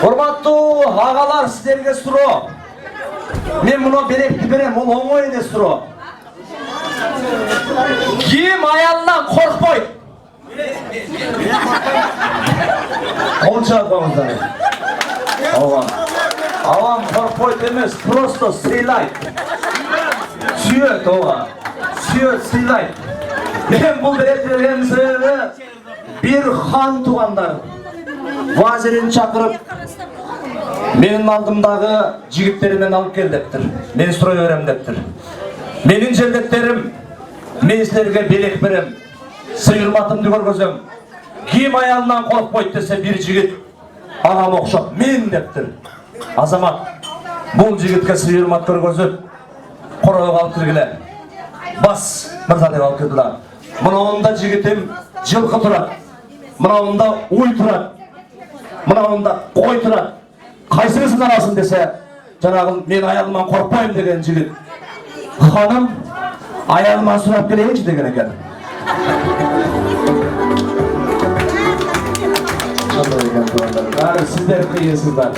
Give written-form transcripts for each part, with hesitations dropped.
Урматтуу агалар, сиздерге суроо. Мен муну беректи берем, бул оңой эле суроо. Ким аялынан коркпойт? Колча коңуздар. Авам коркпойт эмес, просто сыйлайт. Сүйөт ооба. Сүйөт, сыйлайт. Мен бул беректи берген себеби бир хан туугандар вазирин чакырып менин алдымдагы жигиттеримен алып кел дептир. Мен сурай берем дептир. Менин жендеттерим, мен силерге белек берем. Сыйырматымды көргөзөм. Ким аялынан коркпойт десе бир жигит агам окшоп мен дептир. Азамат, бул жигитке сыйырмат көргөзүп, коройго алып киргиле. Бас мырза деп алып кирдилар. Мынауында жигитим жылкы турат. Мынауында уй турат. Мынауында кой турат. Кайсыңызды аласың десе, жанагы мен аялыман коркпойм деген жигит. Ханым, аялыман сурап келейинчи деген экен. Баары сиздер кыйынсыздар.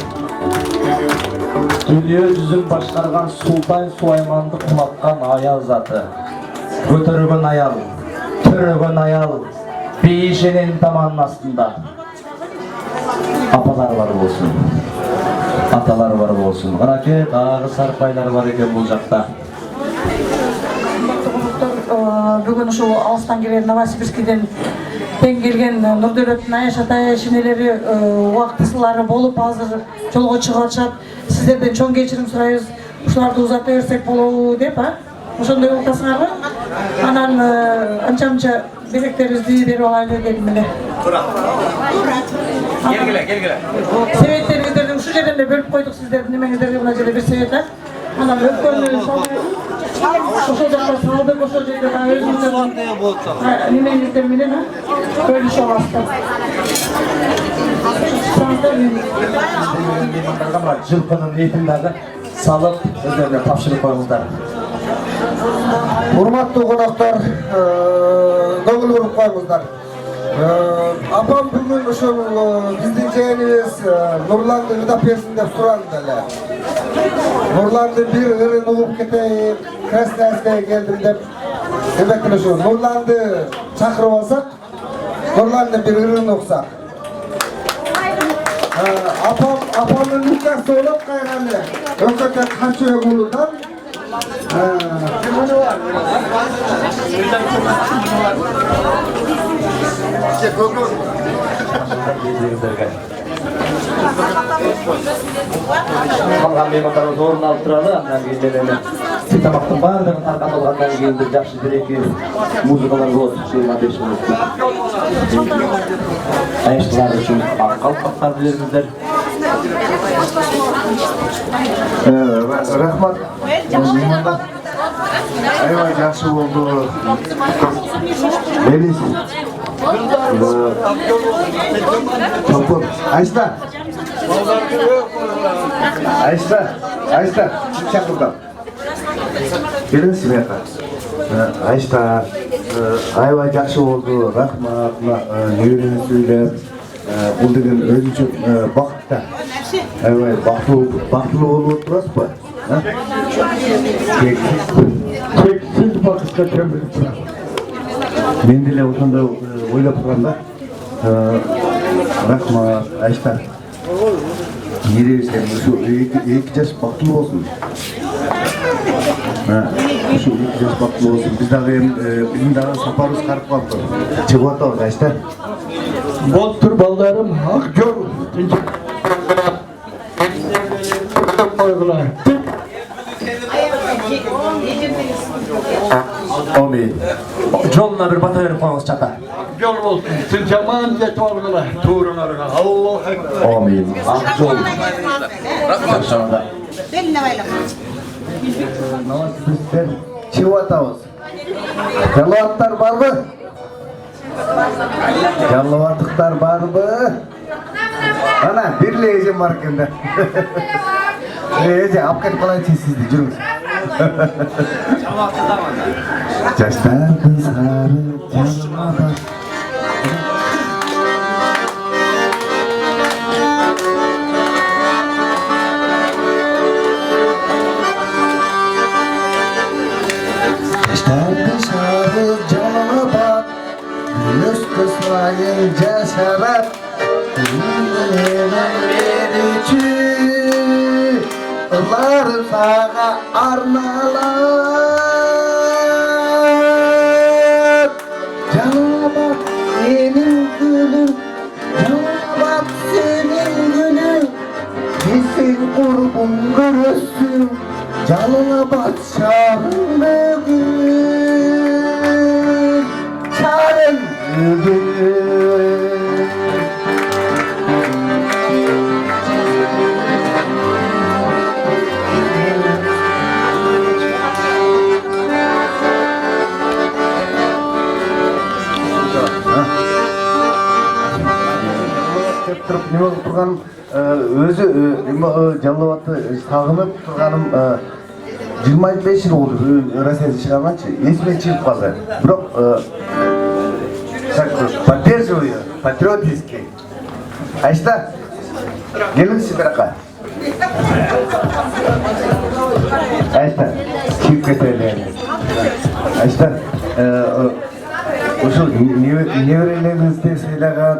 Дүние жүзүн башкарган Султан Сулайманды кулаткан аял заты. Көтөргөн аял, төрөгөн аял, бейшенен таманын астында. Апалар бар болсун, аталар бар болсун. Караке, дагы сарпайлар бар экен бул жакта. Бүгүн ушул алыстан келген Новосибирскиден тең келген Нурдөөлөттүн Аяш ата шенелери убактысылары болуп азыр жолго чыгышат. Сиздерден чоң кечирим сурайбыз. Ушуларды узата берсек болобу деп, ошондой болтасыңарбы? Анан анча-мынча белектерибизди берип алайлы дедим эле. Келгиле. Себеттериңиздерди ушул жерден эле бөлүп койдук сиздердин немеңиздерге мына жерде бир себет. Анан өткөн ошол жакта салдык, ошол жерде өзүңүздөрдүн немеңиздер менен бөлүшүп аласыздар. Жылкынын этин дагы салып, өздөрүнө тапшырып коюңуздар. Урматтуу коноктор, көңүл буруп коюңуздар. Апам бүгүн ушул биздин жээнибиз Нурланды ырдап берсин деп суранды эле. Нурланды бир ырын угуп кетейин, Красноярская келдим деп. Демек эле ушу Нурланды чакырып алсак, Нурланды бир ырын уксак. Апамдын никасы болуп кайганы. Өкөтө канча уулудан Калган меймандарыбыз орун алып туралы, андан кийин эле тамактын баардыгын таркатылгандан кийин бир жакшы бир-эки музыкалар болот, 25 мүнөттүк. Аяштылар үчүн калпактар бериңиздер. Рахмат. Аябай жакшы болду. Белиз. Чолпон. Айста. Чакырдым. Келесиз мияка. Айста. Аябай жакшы болду. Рахмат. Неберени сүйлөп. Бул деген өзүнчө бакытта. Аябай бактылуу болуп турасызбы? Тексиз бакытка көмүлүп турат. Мен деле ошондой ойлоп тургам да. Рахмат, Айста. Неребизден ушу 2 жаш бактылуу болсун. Ушу 2 жаш бактылуу болсун. Биздин дагы сапарыбыз карып калыптыр. Чыгып атабыз, Айста. Болуптур балдарым, ак жол. Омей. Жолуна бир бата берип коюңуз чата. Жол болсун, тынчаман жетип алгыла, туураларга. Аллаху акбар. Омей. Ак жол. Рахмат. Новосибирсктен чыгып атабыз. Жалбаттар барбы? Жалбаттыктар барбы? Ана, бир эже бар экен да. Эже, алып кетип калайынчы сизди, жүрүңүз. Жаштардын сары жанына sağa arnalar. Canıma bak senin gülün, canıma bak senin gülün. Kesin kurbun görürsün, canına bak çağrında gül. Çağrın gül. Тұрып не болып тұрғаным өзі жалауатты сағынып тұрғаным 25 жыл болды Россияда шығарғанша есіме шығып қалды. Бірақ поддерживаю патриотический. Айшта келіңізші біраққа. Айшта шығып кетелер. Айшта ошо неберелеріңізді сыйлаған,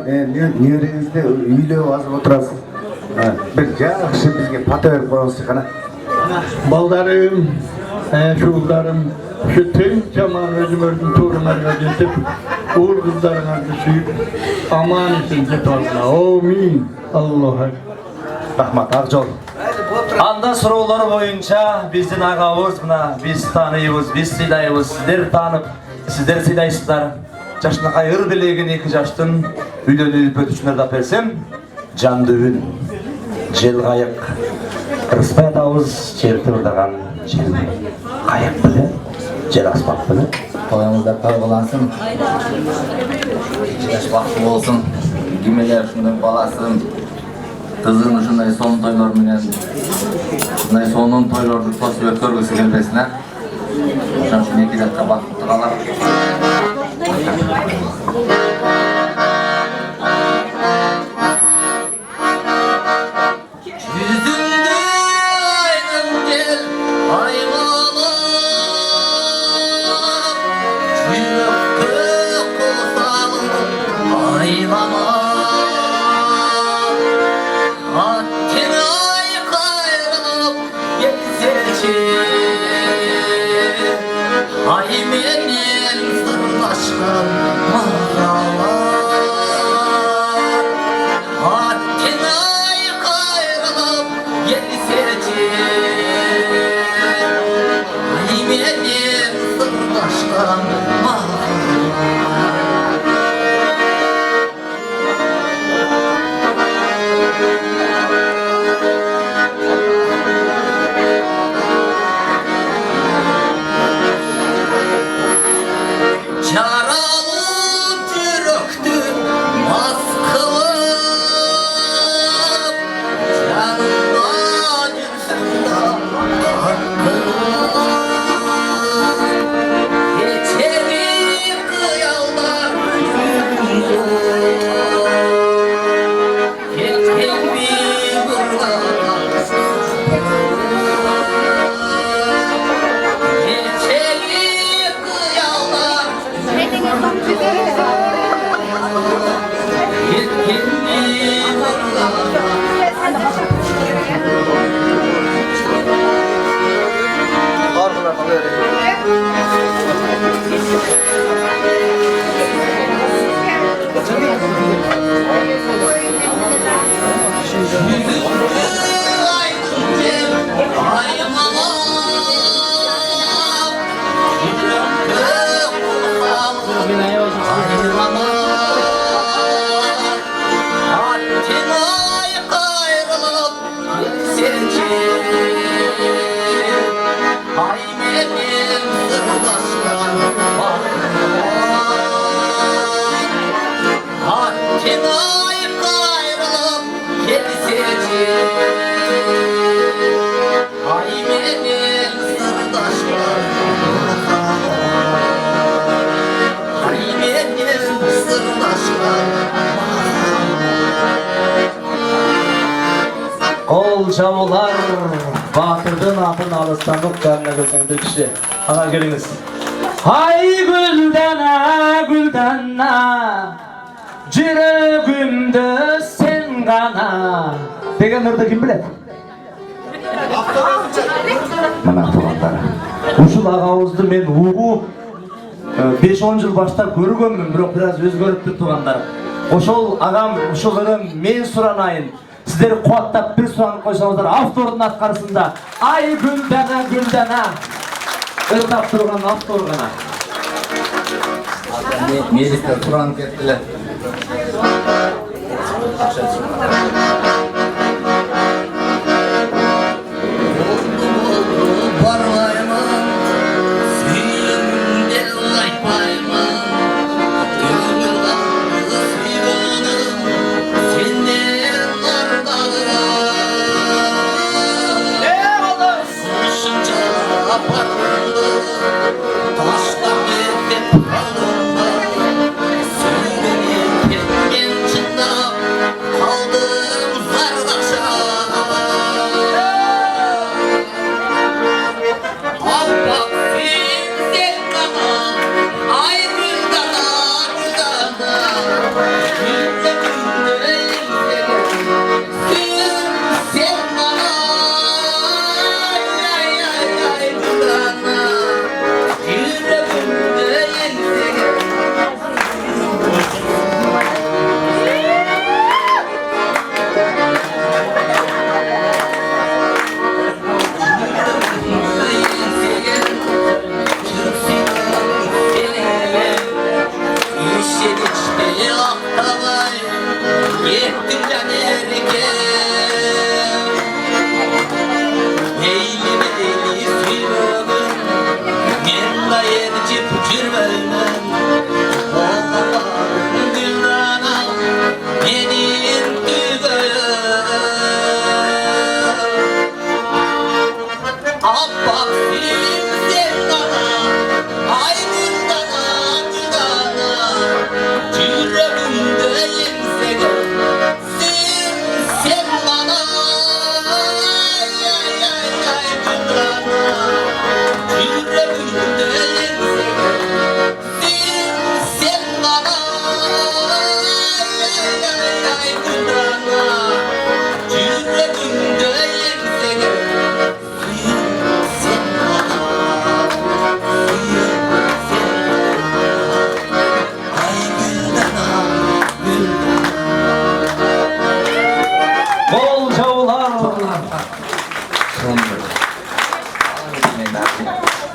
небереңізді үйлеп азып отырасыз. Бір жақсы бізге пата беріп қойыңызшы қана. Балдарым, шуылдарым, şu tüm zaman özümüzün torunlarına getip, uğur kızlarına düşüp, aman için cetalına. Amin. Allah'a. Рахмат, Ақжол. Анда сұраулар бойынша біздің ағауыз мына, біз таныйбыз, біз сыйлайбыз, сіздер танып, сіздер сыйлайсыздар. Жашынақай ыр білеген екі жаштың үйленіп өтішінерді әперсем, жандүбін, жел қайық, Рыспай атауыз жерді ұрдаған жел қайық білі, жел аспақ білі. Тоyыңыздар той боласын, жаш бақытты болсын, кемелер ушундай баласын, кызын ушундай сонун тойлор менен, ушундай сонун тойлорду тосуп өткөргүсү келбесин, ошон үчүн эки жакка бакыттуу калат. Жамулар батырдың атын алыстандық жанына көсеңді кіші. Аға келіңіз. Ай гүлдана, гүлдана, жүрегімді сен ғана. Деген ұрды кім біледі? Мына туғандар. Ушул агабызды мен угуп 5-10 жыл баштап көргөнмүн, бирок бир аз өзгөрүптүр туғандар. Ошол агам, ошол өрөм мен суранайын. Сиздер кубаттап бир суранып койсоңуздар, автордун аткарысында ай гүлдана гүлдана ырдап турган автор гана. Мелистер суранып кеттилер.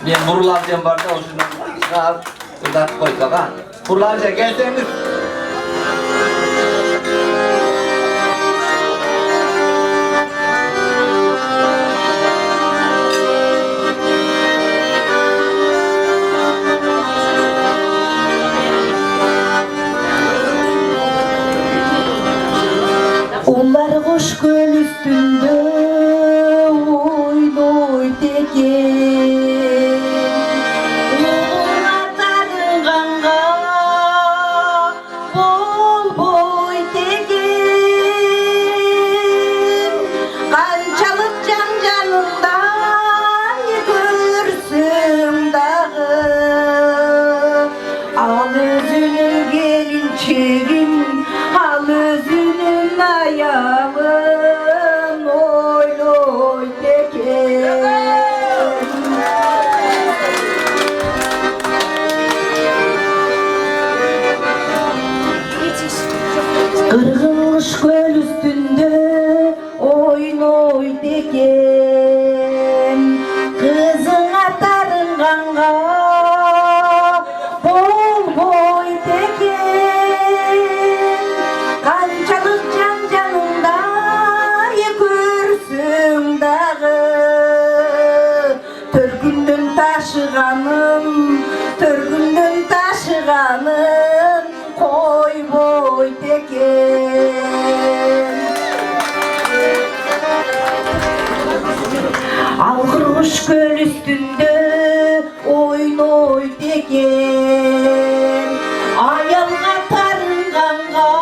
Men Burlancan barda oşundan ırdatып koysak ha. Burlanca gelseniz. Onlar kuş göl üstünde oynoy teken. Yoluna tarıganğa bol boy teken. Kançalık can canından görsün dağı. Al özünün gelinçegin, al özünün ayağın, oy oy teken. Kırgınmış göl üstünde oynoy teken. Kızına tarınganğa bol boy teken. Kançalık can canında görsün dağı. Törgünden taşıganım, törgünden taşıganım, koy boy teken. Alkırmış göl üstünde oynoy teken. Ayalga tarınganğa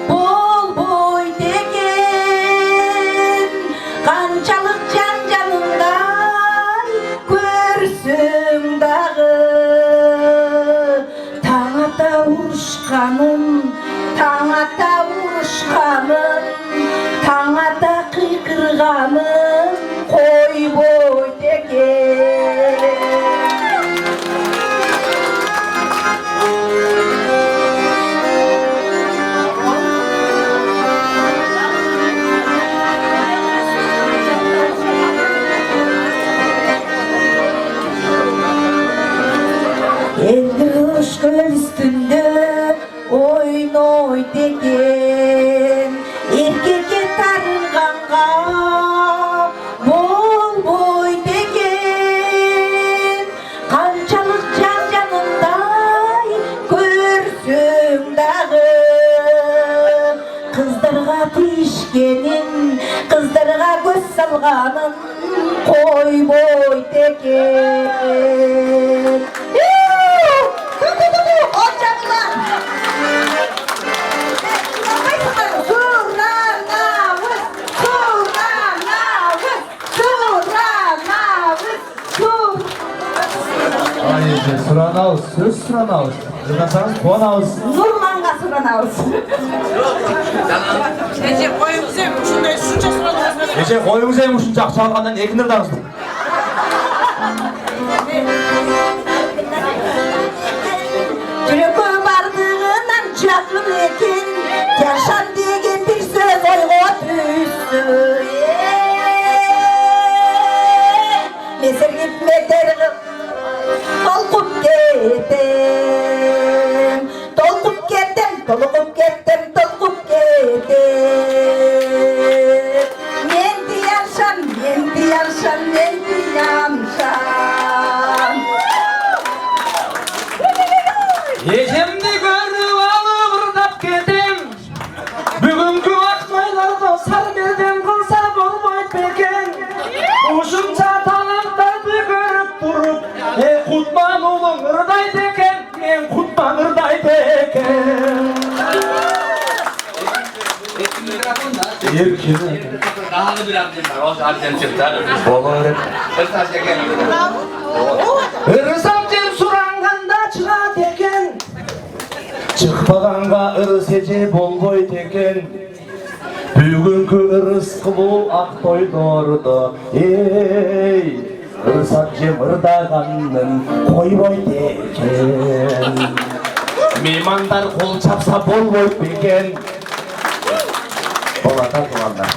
bol boy teken. Kançalık can canından görsün dağı. Taڭата uruşkanım, taڭata uruşkanım, taڭata kıykırganım, салганын койбойт экен. Сұранауыз, сөз сұранауыз. Жынасаңыз қуанауыз. Нұрманға сұранауыз. Ece koyumuza şunday şunca sıralarına Ece қойыңыз ең үшін жақсы алғаннан екі нұрдаңызды. Жүрегі бардығынан жақын екен, Кершан деген бір сөз ойға түсті. Месіргіп метерғып, толқып кетем, толқып кетем, толқып кетем, толқып кетем. Мен дияршан, мен дияршан, мен дияршан. Ежемді көріп алып ұрдап кетем. Бүгінгі ақмайларды сар берден қылса болмайды екен. Ұшынша талантарды көріп тұрып, Құтман ұлың ұрдайды екен, мен Құтман ұрдайды екен. Еркені. Daha bir abim var, o abim çıktı. Болар ек. Kırtaş eken. Ырысамжен сұранғанда шығады екен. Шықпағанға ырыс еже болбойды екен. Бүгінгі ырыс қылу ақ тойларды. Ей, ырысамжен ырдағанның қойбойды екен. Меймандар қол чапса болбойды екен. Болата туғандар.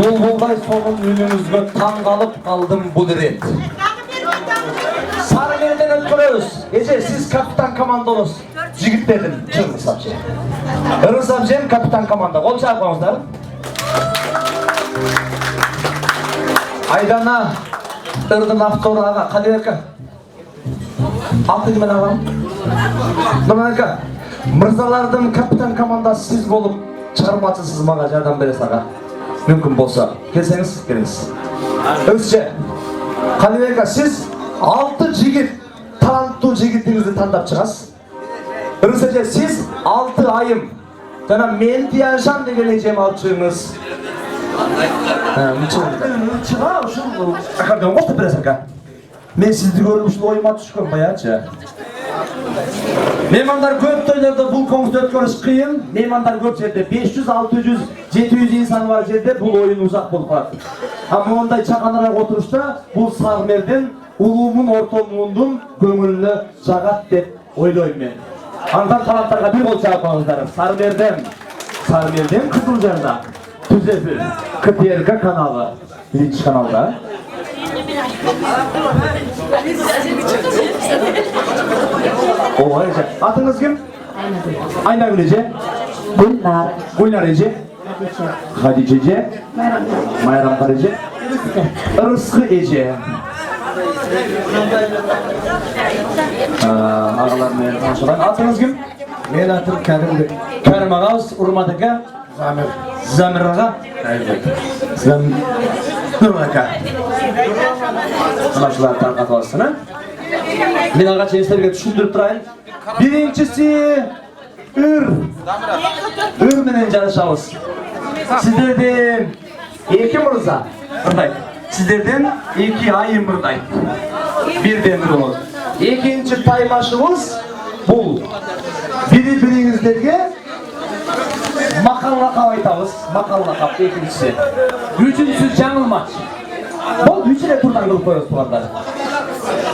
Бұлбұлдай соның үніңізге таң қалып қалдым бұл рет. Сарыгерден өткөрөбүз. Эже, сиз капитан командалыз. Жигиттердин чыңгыз абже. Ырыс абжем капитан команда. Кол чаап коюңуздар. Айдана ырдын автору ага, Калибека. Аты ким агам? Нурманка. Мырзалардын капитан командасы сиз болуп, чыгармачысыз мага жардам бересиз ага. Мүмкін болса, келсеңіз, келіңіз. Өзше, Калибека, сіз 6 жігіт, таланттуу жігітіңізді таңдап шығасыз. Ырысеже, сіз 6 айым, жана мен Дияншан деген ежем алып шығыңыз. Чыға, ушул, ақырден қосты бересің ка. Мен сізді көріп ушул ойыма түшкөн баячы. Mehmanlar көп toylarda бұл конкурсты өткөрүш кыйын. Mehmanlar көп жерде 500, 600, 700 инсан бар жерде бұл ойын узак болуп калат. Ама ондай чаканыраак отурушта бұл Сагмердин улуумун ортомундун көңүлүнө жагат деп ойлойм мен. Андан таланттарга бир кол чаап коюңуздар. Сармерден Кызылжарда Түзефил КТРК каналы, биринчи каналда. Ой, атыңыз ким? Айнагүл эже. Гүлнар эже. Хадижа эже. Майрамкар эже. Ырыскы эже. Агалар менен таанышкан. Атыңыз ким? Мен атым Кәрімбек. Кәрім ағабыз, Урмат ака. Замир аға. Замир ака. Қанашылар тарқатып алсын, а? Мен аға ченестерге түшіндіріп тұрайын. Биринчisi Үр менен жарышабыз. Сіздерден екі мырза. Сіздерден екі айым мырдай. Бірден бір olur. Екінші таймашыбыз бұл. Бири-бириңиздерге макал-лакап айтабыз. Макал-лакап екіншісі. Үчүнчүсү жаңыл матч. Бұл үчүнө турдан кылып коебуз тугандар.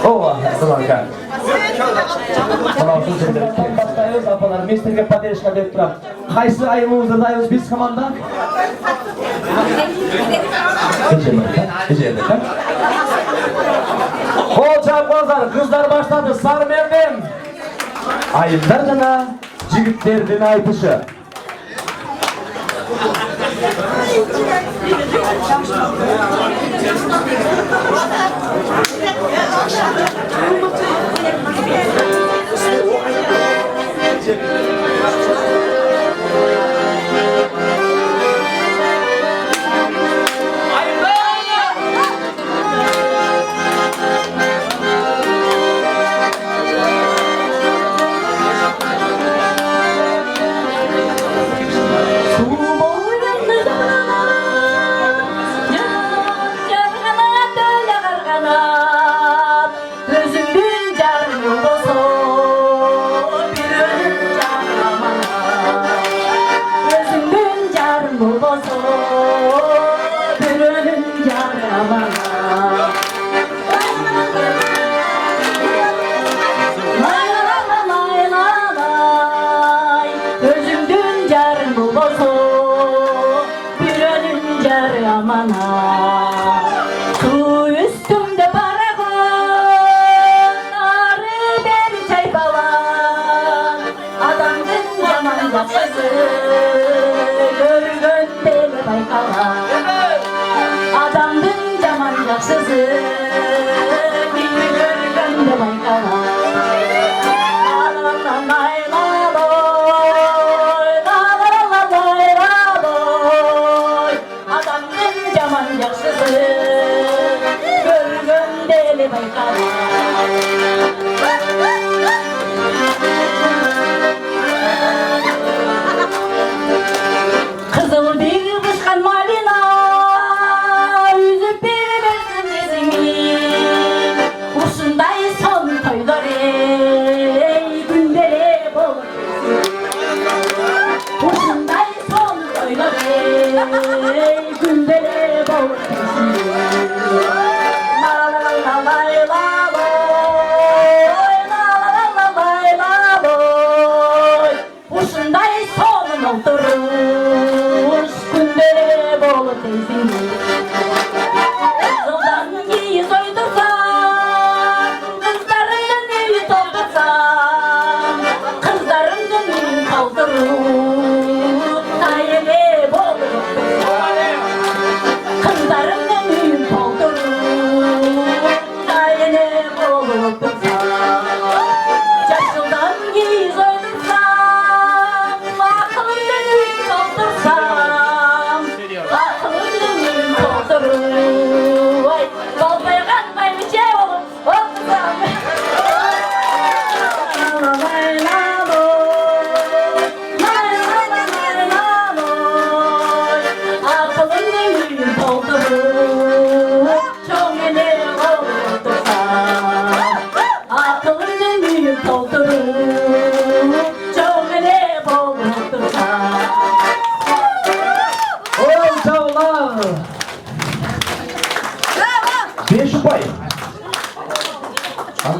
Ооба, Суланка. Мына ушул жерде кем баштайбыз, апалар местерге поддержка берип турам. Кайсы айымыбызды дайбыз биз команда? Кол чапыңыздар, кыздар баштады. Сармерден айымдар жана жигиттердин айтышы.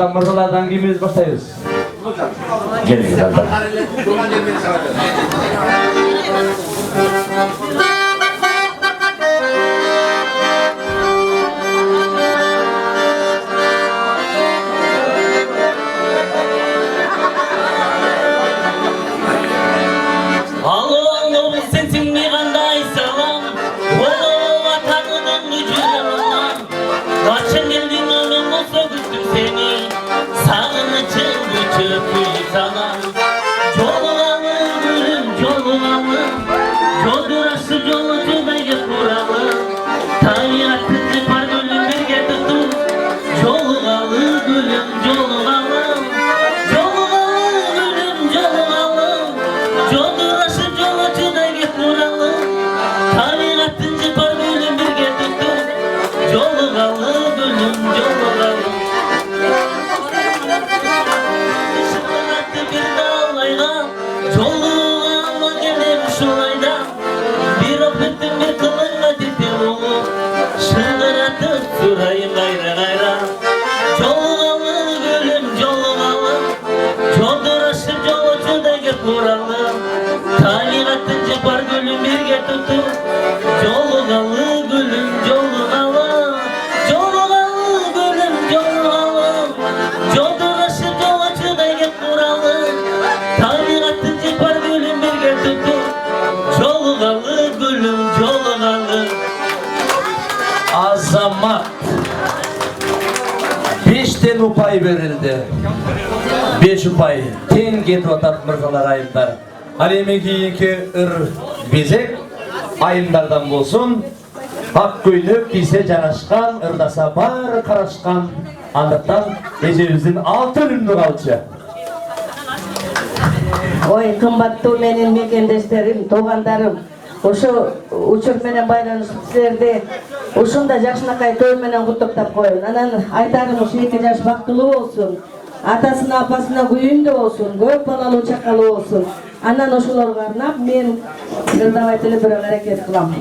Anda mırzalardan kimimiz başlayız? Gelin zaten. Azamat. 5'ten upay verildi. 5 upay. Ten ketip atat mırzalar ayımlar. Alemi kiyinki bezek ayımlardan bolsun. Hak köylük bize janaşkan, ırdasa bar karaşkan. Andaktan ejebizin 6 ünlü kalçı. Ой, кымбаттуу менин мекендештерим, туугандарым, ошо учур менен байланышып силерди ушундай жакшынакай той менен куттуктап коеюн. Анан айтарым ушу 2 жаш бактылуу болсун, атасына апасына күйүндө болсун, көп балалуу чакалуу болсун. Анан ошолорго арнап мен ырдабайт эле бирок аракет кылам.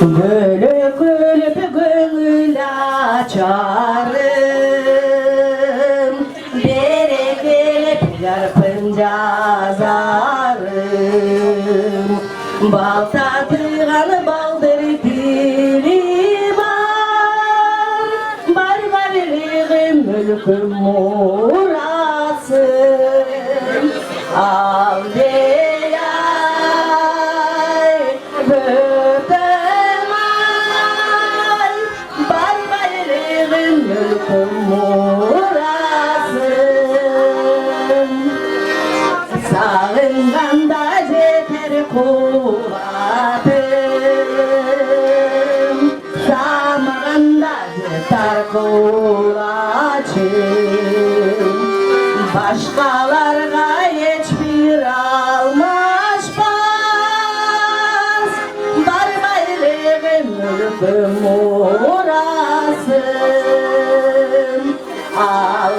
Gülüp gülüp gönül açarım, bere gelip yarpınca azarım. Bal tatlıgan baldır dili var, barbarlığım mülküm murasım. Al sağınganda yeter kuvvetim, samağında yeter kulaçım. Başkalarga hiçbir almaşmaz, barbaylığım mülküm murasım. Al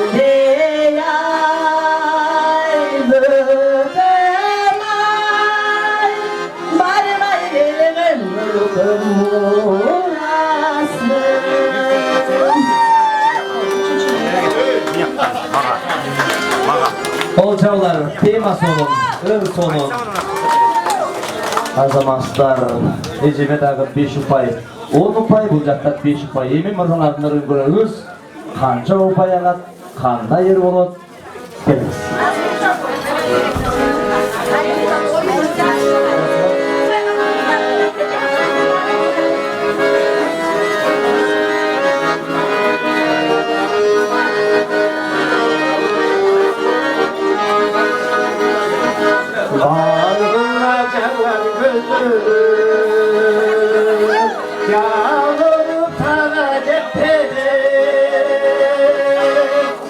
Olçalar, tema sonun, sonun. Azamatlar, eceme dağı 5 upay, 10 upay, bu jaktat 5 upay. Emi mırzalarını görürüz, kança upay alat, kanda yer olur. Geliriz. Yağmur tara cephede,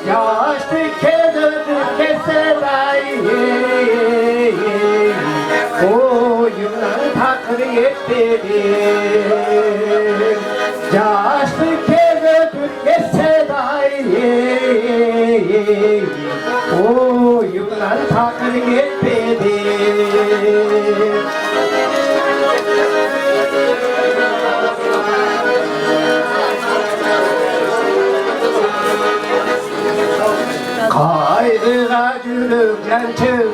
yaş dike döndü keser ay. yüzünükten çığır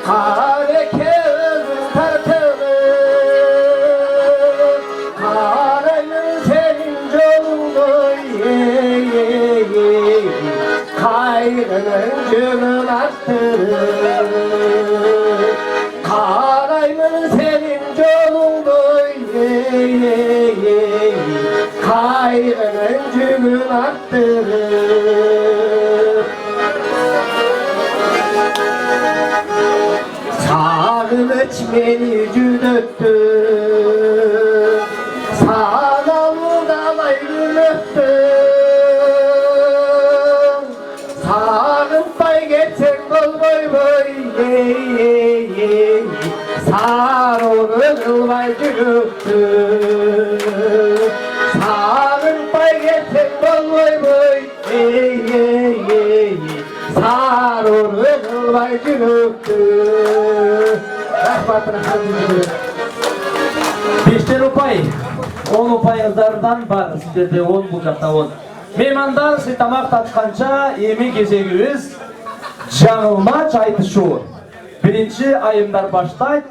Kare kez tartılır Karayın senin yolunu Kayrının cümün arttırır Karayın senin yolunu Kayrının cümün arttırır Sağlıç beni cüdöttü Sağlamı dalay gülöttü Sağlık pay geçsek bol boy boy Sağır olur vay gülöttü Sağlık pay geçsek bol boy boy Sağır olur vay gülöttü Rahmatına hamdülillah 5 rupay 10 rupayыңыздардан бар сіздерде 10 бұл жақта 10 меймандар сіз тамақ татқанша емен кезегіміз жаңылмач айтышу бірінші айымдар баштайды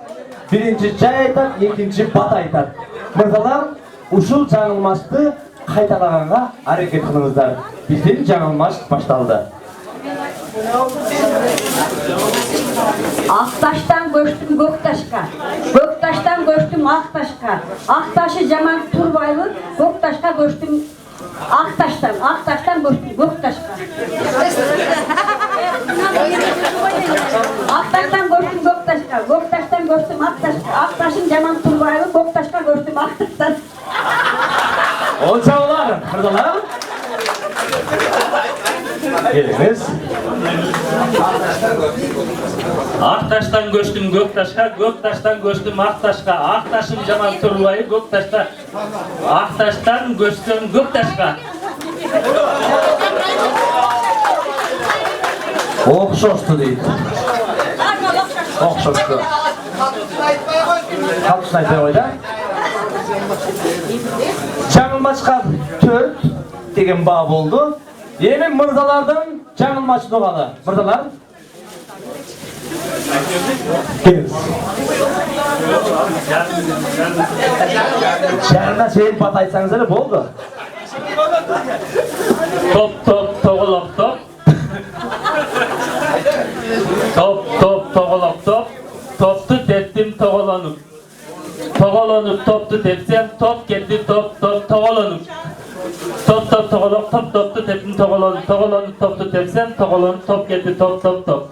бірінші жай айтады екінші бат айтады мырзалар ушул жаңылмашты қайталағанға әрекет қылыңыздар бізден жаңылмаш башталды Ақташтан көштім Көкташқа, Көкташтан көштім Ақташқа, Ақташы жаман Турбайлы, Көкташқа көштім Ақташтан, Ақташтан көштім Көкташқа. Ақташтан көштім Көкташқа, Көкташтан көштім Ақташқа, Ақташын жаман Турбайлы, Көкташқа көштім Ақташтан. Онша олар, мырзалар. Келіңіз. Ақташтан көштім Көкташқа, Көкташтан көштім Ақташқа, Ақташым жаман Турбайы, Көкташқа, Ақташтан көштім Көкташқа. Оқшошты дейді. Оқшошты. Қалтысын айтпай қойды. Жаңылмашқа 4 деген ба болды. Емен мырзалардың жаңылмашы доғалы. Мырзалар. Келіңіз. Жарына сейін бат айтсаңыз әлі болды. Топ, топ, тоғылып, топ. Топ, топ, тоғылып, топ. Топты теттім тоғыланып. Тоғыланып, топты тепсем, топ кетті, топ, топ, тоғыланып. Топ, топ, тоғылып, топ, топты теттім тоғыланып. Тоғыланып, топты тепсем, тоғыланып, топ кетті, топ, топ, топ.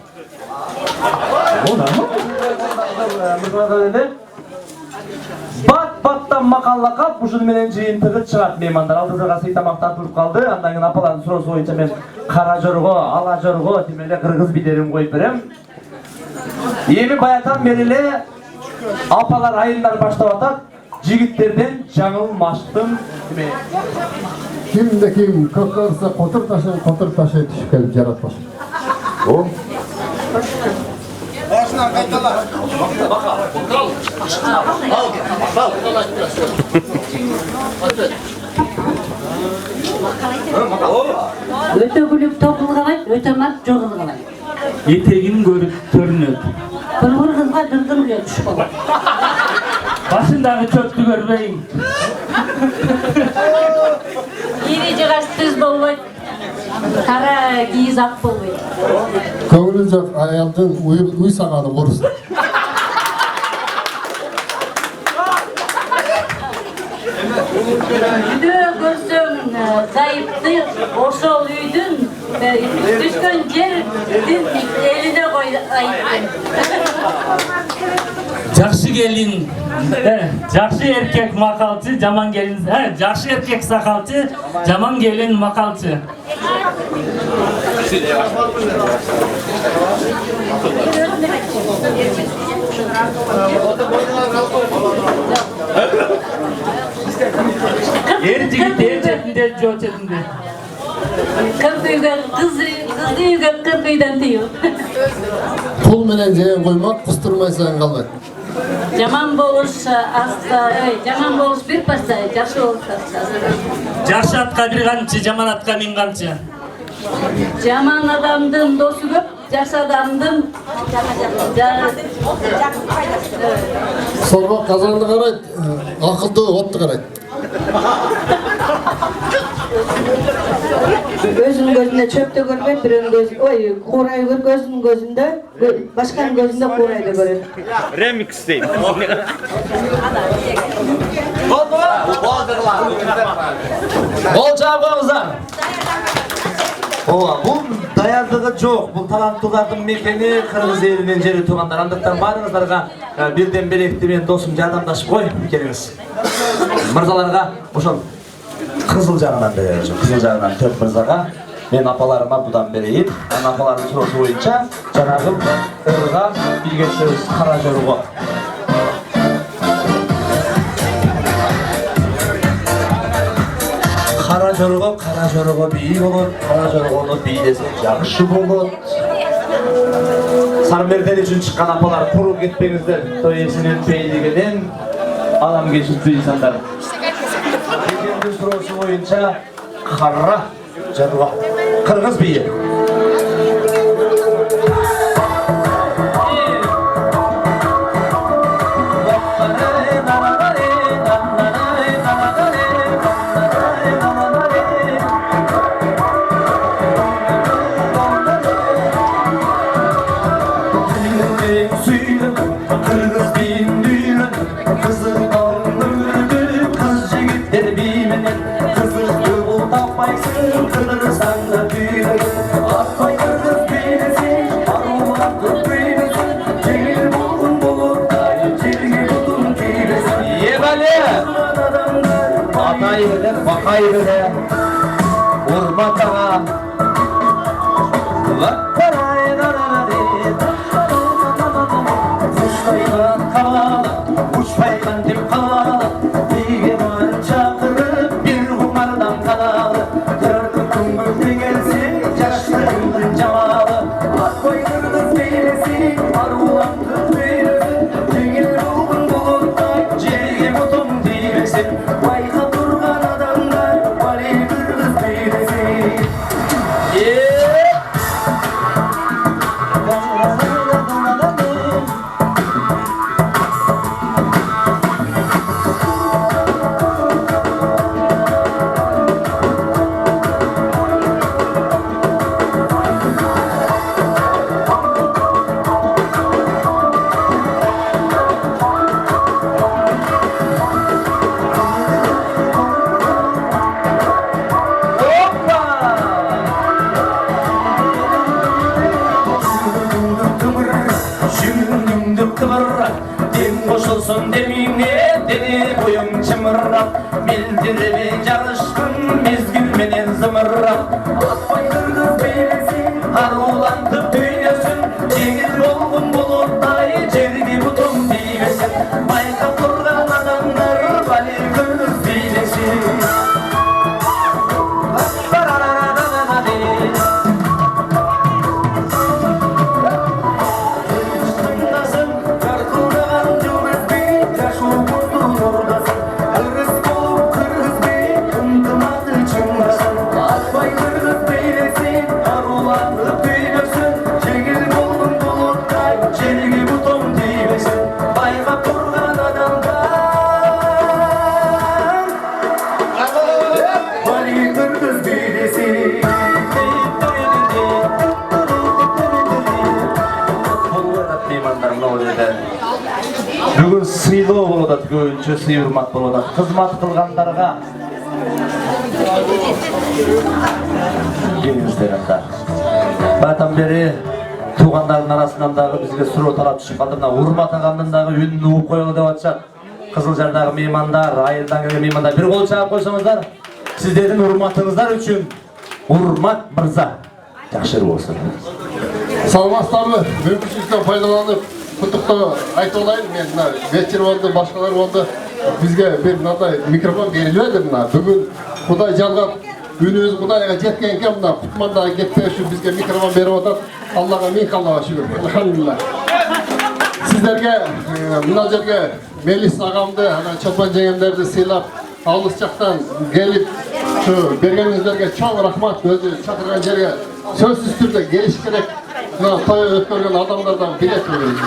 Бат-баттан мақаллақап, бұшын менен жиынтығы шығады меймандар. Алдызырға сый тамақ тартылып қалды. Андан кейін апалардың сұрасы бойынша мен қара жорго, ала жорго, демеле қырғыз бидерін қойып берем. Еми баятан беріле апалар айындар баштап атат. Жігіттерден жаңылмаштың Kimde kim kakkarsa kotur taşı düşüp gelip yaratmaz. O? Başına kaytalar. Өте күліп тоқыл қалайды, өте мат жоғыл қалайды. Етегін көріп көрінеді. Бір қызға дырдыр келіп түш болады. Басындағы чөпті көрмейін. Ері жығаш түз болмайды, қара киіз ақ болмайды. Көңілі жоқ аялдың уй сағаны ұрысы. Үйде көрсем зайыпты ошол үйдің түскен жердің еліне қой айыпты. Жақсы келін, жақсы еркек мақалчы, жаман келін, жақсы еркек сақалчы, жаман келін мақалчы. Ер жігіт ер жетінде, жо жетінде. Қыз үйге, қызды үйге қыз үйден тыйыл. Pul menen жеген қоймақ, құстырмайсаң қалмайды. Жаман болуш жаман болуш bir пастай, жақсы болуш пастай. Жақсы атқа бір қамчы, жаман атқа мен қамчы. Жаман адамдын досу көп, жакшы адамдын Сорбо казанды карайт, акылды отты карайт. Өзүнүн көзүндө чөптү көрбөйт, бирөөнүн көзүндө, ой, куурай көрүп, өзүнүн көзүндө, башканын көзүндө куурайды көрөт. Remix deyim. Ол жабыңыздар. Ооба, бул даярдыгы жок. Бул таланттуулардын мекени, кыргыз элинин жери туугандар. Андыктан баарыңыздарга бирден белекти менен досум жардамдашып кой, келиңиз. Мырзаларга ошол кызыл жагынан беребиз. Кызыл жагынан 4 мырзага мен апаларыма будан берейин. Анан апалардын суроосу боюнча жанагы ырга билгенсиз кара жорго. Кара жорго бий болот, кара жоргону бийлесе жакшы болот. Сармерден үчүн чыккан апалар куруп кетпеңиздер. Той эсинин пейлигинен адам кечиртүү инсандар. Бигендин суроосу боюнча кара жорго кыргыз бийи. Bakay bile urmatağa uçmayman kala, uçmayman dip kala, bir man çakırıp bir kumardan kalalı, gördük kumbürde gelsin yaşlarımın cemalı, at koydurduk beylesi, arvulan kız beylesin, cengil ruhun bulutay, cergi mutum diyesin, bayka durgan adamlar, vali kırgız beylesin. Koşulsun demine, deli boyun çımırrap, bildirimi çalışkın, mezgül menen zımırrap. Atmay kırgız beylesi, harulantı tüylesin, cengil olgun bulutay, cergi butum diyesin. Bayka turgan adamlar, bali kırgız beylesin. Бүгін сыйлоо болуп атат, көбүнчө сый урмат болуп атат. Кызмат кылгандарга келиңиздер анда. Батан бери туугандардын арасынан дагы бизге суроо талап түшүп калды. Мына урмат агамдын дагы үнүн угуп коелу деп атышат. Кызыл Жардагы меймандар, айылдан келген меймандар, бир кол чаап койсоңуздар. Сиздердин урматыңыздар үчүн урмат мырза. Жакшы болсун. Саламатсыздарбы? Мүмкүнчүлүктөн пайдаланып құттықтау айтып олайын. Мен мына вечер болды, башкалар болды. Бізге бір мынандай микрофон беріледі. Мына бүгін Құдай жалғап, үніміз Құдайға жеткен екен. Мына Құтмандағы кетпей үшін бізге микрофон беріп отыр. Аллаға мин қалауға шүкір. Алхамдулилlah. Сіздерге мына жерге Мелис ағамды, Чолпан жеңгемдерді сыйлап, алыс жақтан келіп Şu bergenizlerge çok rahmat, özü çakırgan жерге sözsüz türde geliş gerek. Toy ötkөрgөн adamlardan bilet veriyoruz.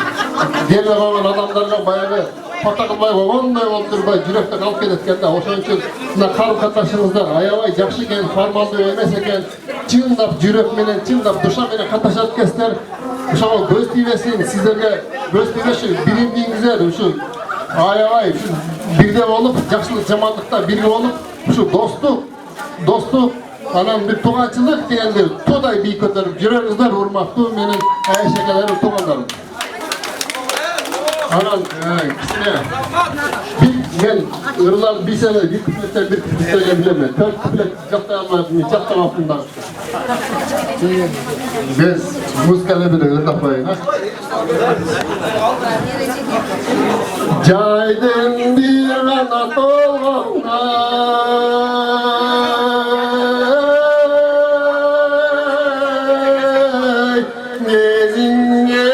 Gelme kalan adamlarga bayağı pata kılmay koygonday bolуп турбай жүрөктө калып кетет экен да. Ошон үчүн мына карым катнашыңыздар аябай жакшы экен, формалдуу эмес экен. Чындап жүрөк менен, чындап душа менен катнашат экенсиздер. Ошого көз тийбесин, сиздерге көз тийбеши биримдигиңиздер ушу аябай бирге болуп, жакшылык жамандыкта бирге болуп, ушу достук анан бир тууганчылык дегенди туудай бийик көтөрүп жүрөңүздөр, урматтуу менин айшекелерим, туугандарым. Анан кичине мен ырлар бисене бир куплеттен бир куплеттерге билем. 4 куплет жактай алмадым, жактамапмын да. Без музыканы бир ырдап коеюн. Жайдын бир гана толгоңдай кезиңе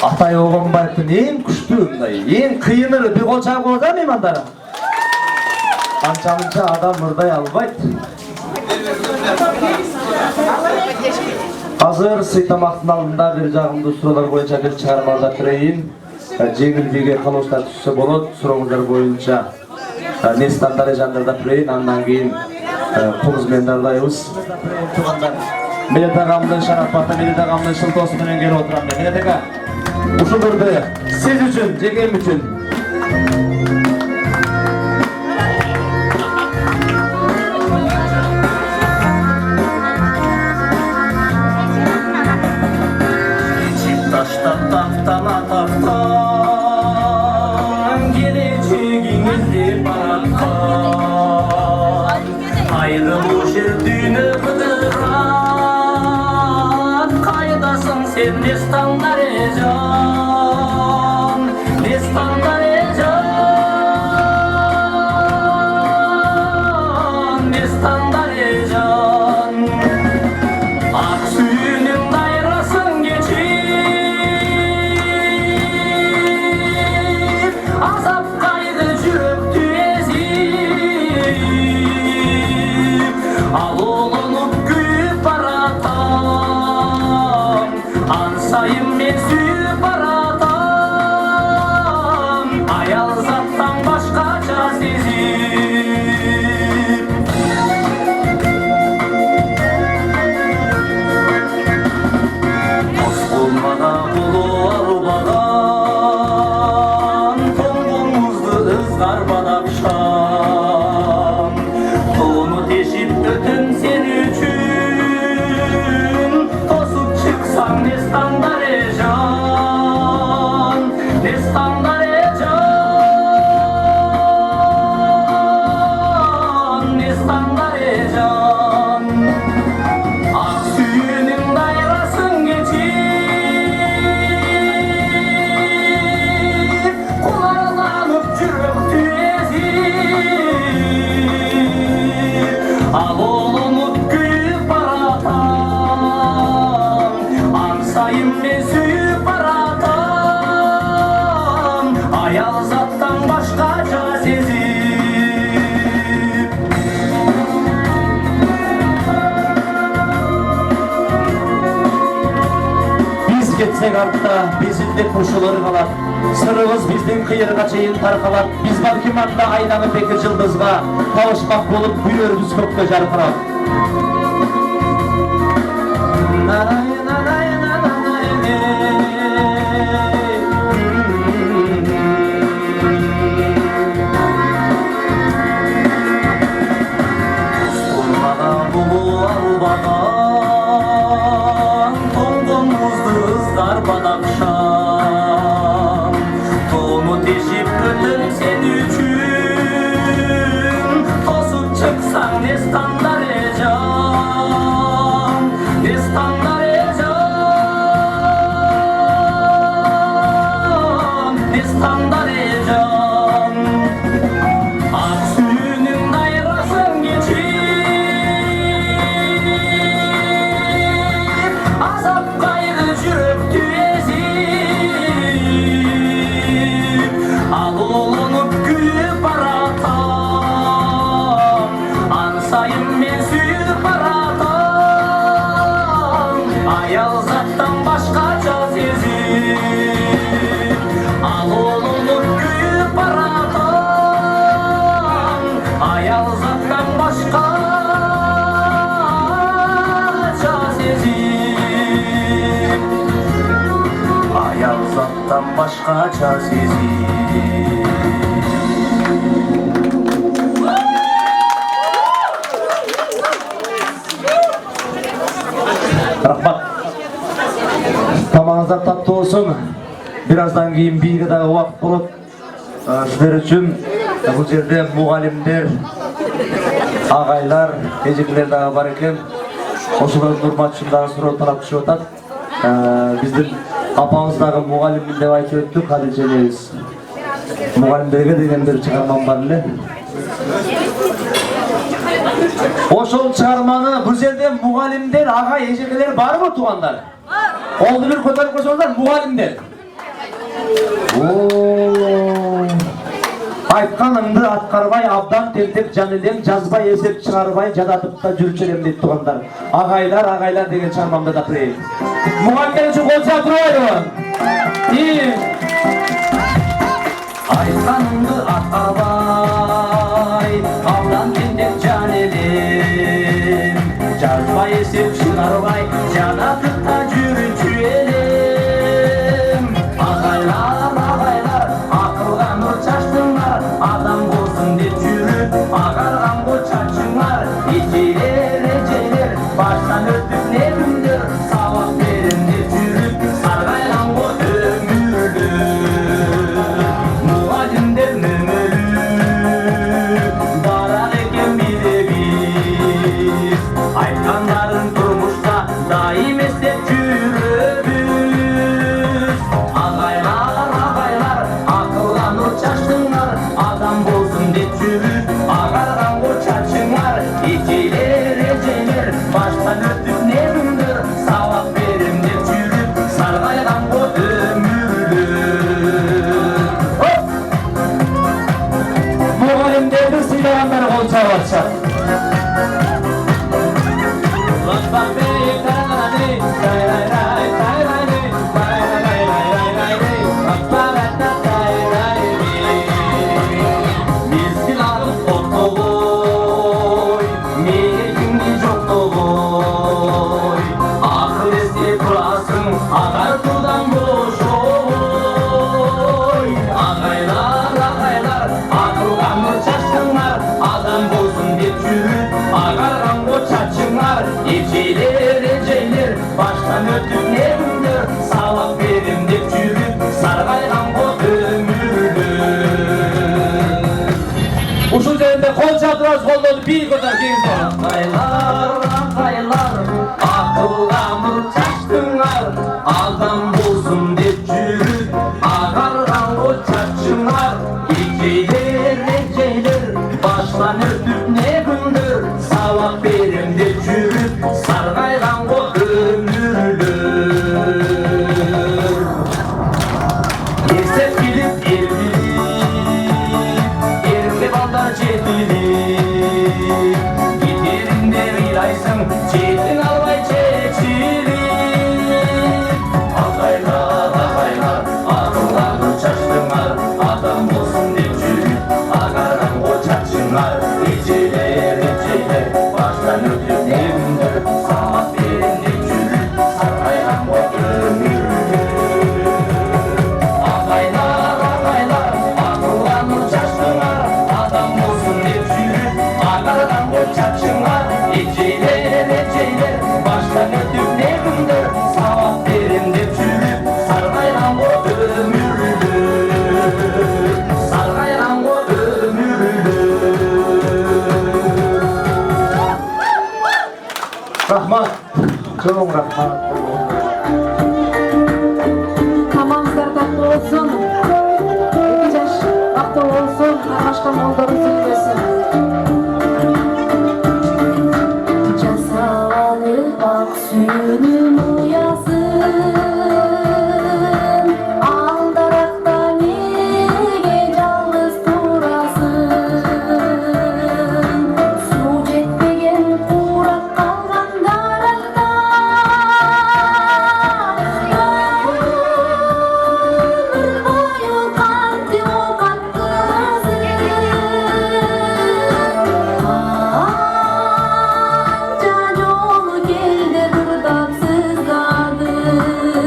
Атай Оғонбаевтың ең күштүү, ең кыйыныры бир кол чагып коет да меймандарым. Анча-мынча адам мырдай албайт. Азыр сый тамактын алдында бир жагымдуу суроолор боюнча бир чыгармаларды берейин. Жеңил биге калыштар түшсө болот, сурооңуздар боюнча Нестандар жандарда берейин, андан кийин кугуз менен дардайбыз. Туугандар, Мелет агамдын шарапаты, Мелет агамдын шылтоосу менен келип отурам. Мелет ага, ушуларды сиз үчүн, жеңем үчүн. Чипташта таптана таптан, келечегиңизди бараткан. Айрылуу жер дүйнө кыдырат, кайдасың сен Нестандар эжан, Нестандар эжан, Нестандар эжан. Ак сүйүнүн дайрасын кечип, азап кайгы жүрөктү эзип, ал улунуп күйүп баратам, ансайын мен сүйүп баратам, аял заттан башкача сезип. Кос болмада кулу албаган, тоңгоңузду ызгар бадакшан. Тоону тешип өтөм сен үчүн, тосуп чыксаң Нестандар эжан, Нестандар эжан, Нестандар эжан. Ак сүйүнүн дайрасын кечип, куларланып жүрөктү эзип, ал улунуп күйүп баратам, ансайын мен сүйүп баратам, аял заттан башкача сезип. Биз кетсек артта безилдеп ушулар калат, сырыбыз биздин кыйырга чейин таркалат. Биз балким анда айланып эки жылдызга табышмак болуп күлөрбүз көккө жаркырап. Olmadan bulu albadan, башкача сезим. Рахмат. Тамағыңыздар татты болсын. Бираздан кейін биге дагы убакыт болот. Сіздер үчүн бул жерде мугалимдер, агайлар, эжекелер дагы бар экен. Ошолордун урматчын дагы суроо талап түшүп атат. Биздин апамыз дагы мугалим деп айтып өттү, Кадилже энебиз. Мугалимдерге деген бир чыгармам бар эле. Ошол чыгарманы бул жерде мугалимдер, агай, эжекелер барбы туугандар? Колду бир көтөрүп койсоңуздар, мугалимдер. Айтканыңды аткарбай, абдан тентек жан элем, жазбай эсеп чыгарбай, жадатып да жүрчү элем дейт туугандар. Агайлар, агайлар деген чыгармамды да берейин. Мугалимдер үчүн кол чаап турбайбы? Айтканыңды аткарбай, абдан тентек жан элем, жазбай эсеп чыгарбай, жадатып да жүрчү элем. Агайлар, агайлар, акылга нур чачтыңар, адам болсун деп жүрүп, агарган бул чачыңар. Ичилер, эжелер, баштан өтүп не күндөр, сабак берем деп жүрүп, саргайган бул өмүрлөр. Мугалимдер мөмөлүү, барак экен биребиз, айткандарын турмушта дайым эстеп жүрөбүз. Агайлар, агайлар, акылга нур чачтыңар, адам болсун деп жүрүп, агарган бул чачыңар. Ичилер, эжелер, баштан өтүп не күндөр, сабак берем деп жүрүп, саргайган бул өмүрлөр. Мугалимдерди сыйлагандар кол чабатышат. Мезгил алып токтогой, мегекиңди жоктогой, акыл эсте турасың, агартуудан бошой. Агайлар, агайлар, акылга нур чачтыңар, адам болсун деп жүрүп, агарган бул чачыңар. Ичилер, эжелер, баштан өтүп не күндөр, сабак берем деп жүрүп, саргайган бул өмүрлөр. Ушул жеринде кол чаптырабыз, колдорду бий көтөрүңүз. Агайлар, агайлар, акылга нур чачтыңар, адам болсун деп жүрүп, агарган бул чачыңар. Ичилер, эжелер, баштан өтүп не күндөр, сабак берем деп жүрүп, саргайган бул өмүрлөр. Эстеп билип, эл билип, эрке балдар жетилип, кетеринде ыйлайсың, жетиң албай чечилип. Агайлар, агайлар, акылга нур чачтыңар, адам болсун деп жүрүп, агарган бул чачыңар. Ичилер, эжелер, баштан өтүп не күндөр, сабак берем деп жүрүп, саргайган бул өмүрлөр. Агайлар, агайлар, акылга нур чачтыңар, адам болсун деп жүрүп, агарган бул чачыңар. Ичилер, эжелер, баштан өтүп не күндөр, сабак берем деп жүрүп, саргайган бул өмүрлөр. Саргайган бул өмүрлөр. Рахмат, чоң рахмат. Тамаңыздар татты болсын. 2 жаш бактылуу болсын. Кармашкан молдору сүйлөсүн. Жасалып ак сүйүнүм уясын, алдаракта неге жалгыз турасың? Суу жетпеген курап калган даракта, өмүр бою кантип окаттысың? Анча жолу келди ырдап сызгадың.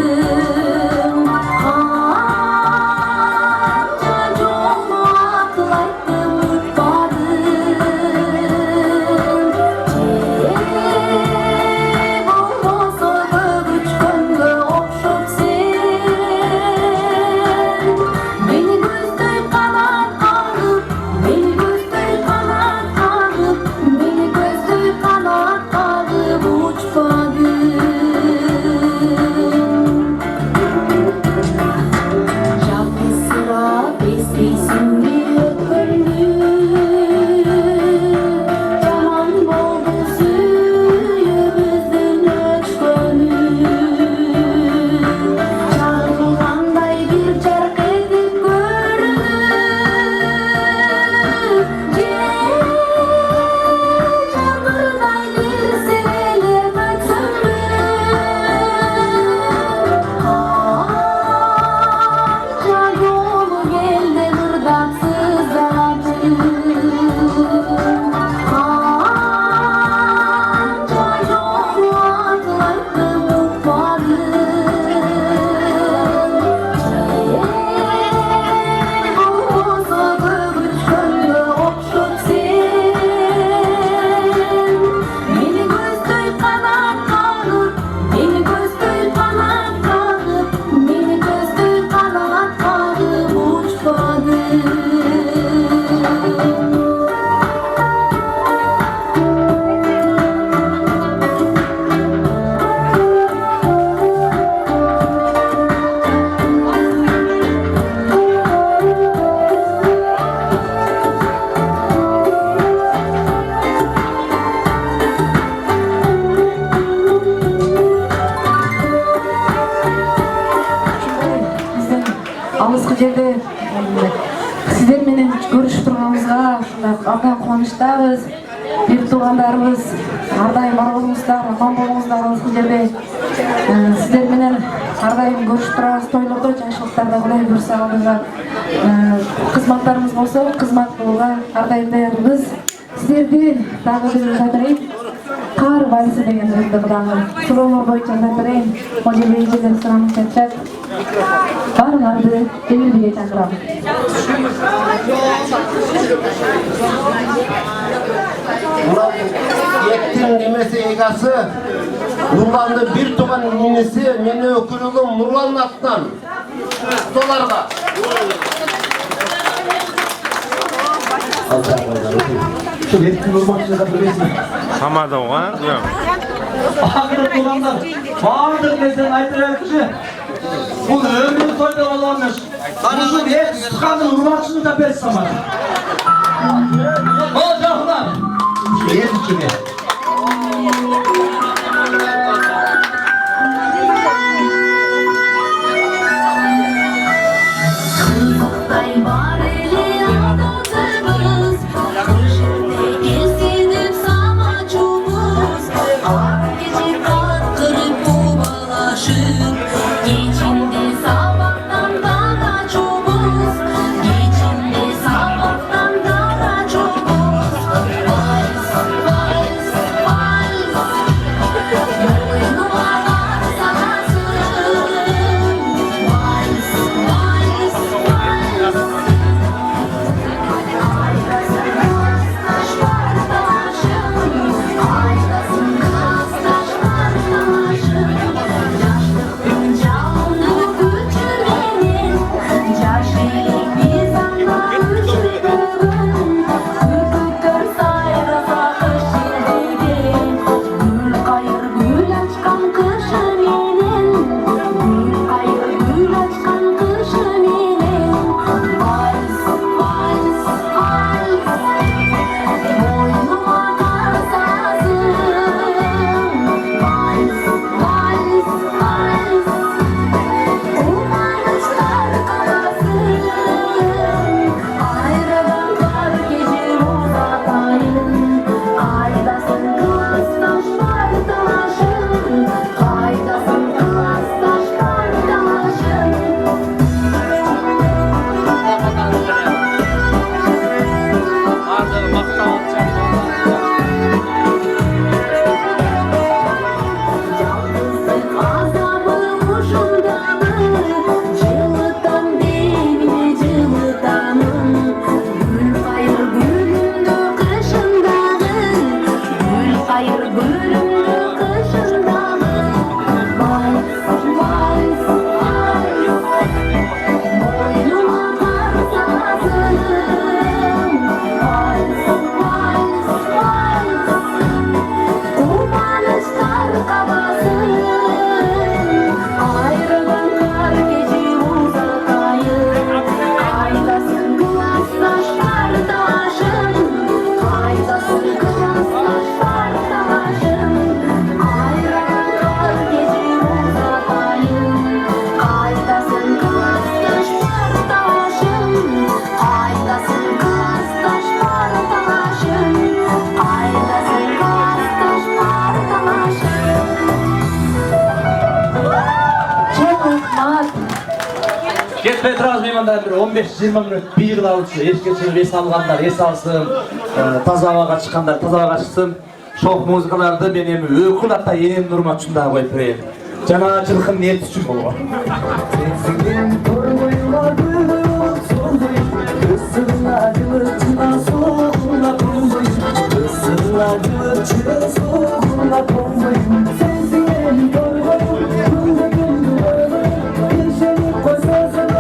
ушул жерде сиздер менен көрүшүп турганыбызга абдан кубанычтабыз. Бир туугандарыбыз ар дайым бар болуңуздар, аман болуңуздар. Ушул жерде сиздер менен ар дайым көрүшүп турабыз, тойлордо, жайшылыктарда Кудай буйрса алдыга кызматтарыбыз болсо, кызмат кылууга ар дайым даярбыз. Сиздерди дагы бир жайдырайын. Кар вальсы деген ритмди дагы суроолор боюнча жайдырайын. Могул жерде эжелер суранып жатышат. Баарыңарды Эмилбиге чакырам. Еттің немесе егасы, Нұрланды bir туған ненесі, мені өкілігім Нұрлан атынан. Соларға. Еттің ұрмақшыға білесің. Хамады оған? Ақыры туғандар, бардық месен айтыр әкіші. Бұл өмір тойда оламыз. Бұл ет сұқанын ұрмақшыны да бес самады. О, жақынар! Ет үшіне. Кетпей тұраз меймандар бір 15-20 минут бейгіл алыпсы, ешкетшілік ес алғандар, ес алсын, таза ауаға шыққандар, таза ауаға шықсын. Шоқ музыкаларды мен емі өкіл атта енем нұрма тұшында қойып берейін. Жана жылқын ниет үшін болуға. Сенсіңген торғойға бөліп солдойым, үстіңа жылытына соғына қонбойым, үстіңа жылытына соғына қонбойым. Сенсіңген торғойым, күнді күнді бөліп, ешені қойсасың.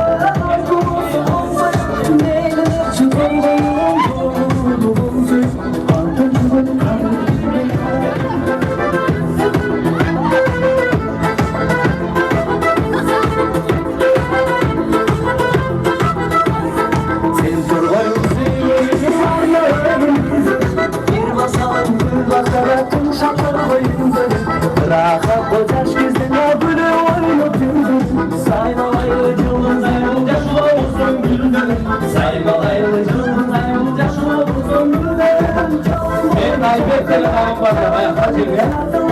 Kocaş gezden abone oyunu tündür. Sayın olayı yılın zayın, yaşlı Ayıp ettiler ağam var ya, ayakta çekiyor.